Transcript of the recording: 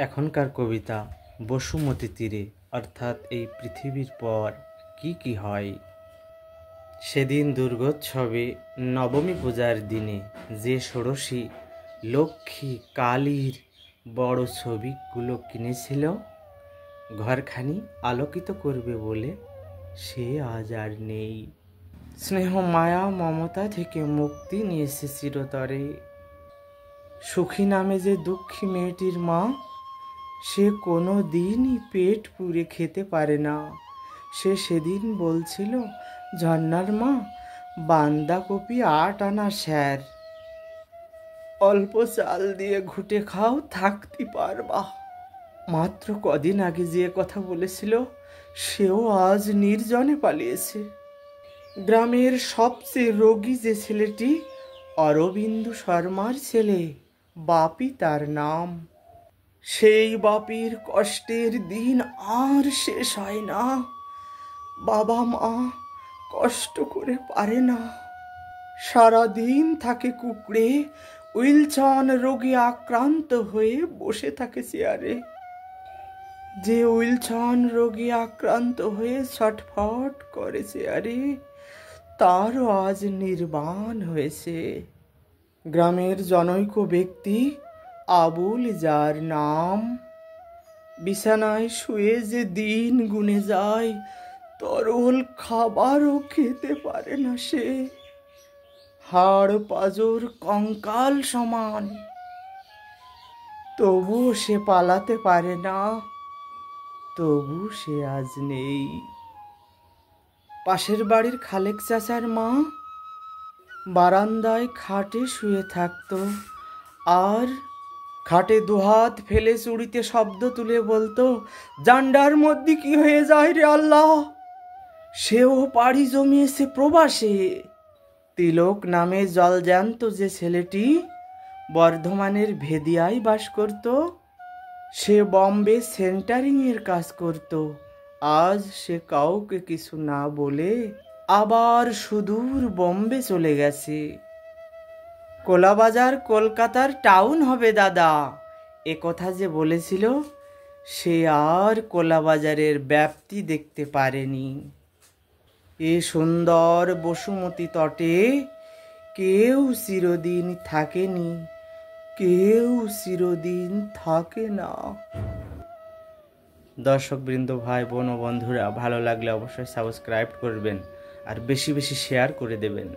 এখনকার কবিতা বসুমতী তীরে, অর্থাৎ এই পৃথিবীর পর কি কি হয়। সেদিন দুর্গোৎসবে নবমী পূজার দিনে যে ষোড়শী লক্ষ্মী কালীর বড় ছবিগুলো কিনেছিল ঘরখানি আলোকিত করবে বলে, সে আজ আর নেই। স্নেহ মায়া মমতা থেকে মুক্তি নিয়েছে চিরতরে। সুখী নামে যে দুঃখী মেয়েটির মা, সে কোনো দিনই পেট পুরে খেতে পারে না। সে সেদিন বলছিল, ঝর্নার মা, বাঁধাকপি 8 আনা স্যার, অল্প চাল দিয়ে ঘুটে খাও, থাকতে পারবা। মাত্র কদিন আগে যে কথা বলেছিল সেও আজ নির্জনে পালিয়েছে। গ্রামের সবচেয়ে রোগী যে ছেলেটি, অরবিন্দু শর্মার ছেলে, বাপি তার নাম। সেই বাপির কষ্টের দিন আর শেষ হয় না। বাবা মা কষ্ট করে পারে না, সারাদিন থাকে কুকড়ে, উইলচন রোগে আক্রান্ত হয়ে বসে থাকে চেয়ারে। যে উইলচন রোগে আক্রান্ত হয়ে ছটফট করে চেয়ারে, তারও আজ নির্বাণ হয়েছে। গ্রামের জনৈক ব্যক্তি আবুল, যার নাম, বিছানায় শুয়ে যে দিন গুনে যায়, তরল খাবারও খেতে পারে না সে। হাড় পাজর কঙ্কাল সমান, তবু সে পালাতে পারে না, তবু সে আজ নেই। পাশের বাড়ির খালেক চাচার মা বারান্দায় খাটে শুয়ে থাকতো, আর খাটে দুহাত ফেলে চুড়িতে শব্দ তুলে বলতো, জান্ডার মধ্যে কি হয়ে যায় রে আল্লাহ। সেও পাড়ি জমিয়েছে প্রবাসে। তিলক নামে জলজ্যান্ত যে ছেলেটি বর্ধমানের ভেদিয়ায় বাস করত, সে বম্বে সেন্টারিংয়ের কাজ করত। আজ সে কাউকে কিছু না বলে আবার সুদূর বম্বে চলে গেছে। কোলাবাজার কলকাতার টাউন হবে দাদা, এ কথা যে বলেছিল, সে আর কোলাবাজারের ব্যাপ্তি দেখতে পারেনি। এ সুন্দর বসুমতী তটে কেউ চিরদিন থাকেনি, কেউ চিরদিন থাকে না। দর্শকবৃন্দ, ভাই বোন ও বন্ধুরা, ভালো লাগলে অবশ্যই সাবস্ক্রাইব করবেন আর বেশি বেশি শেয়ার করে দেবেন।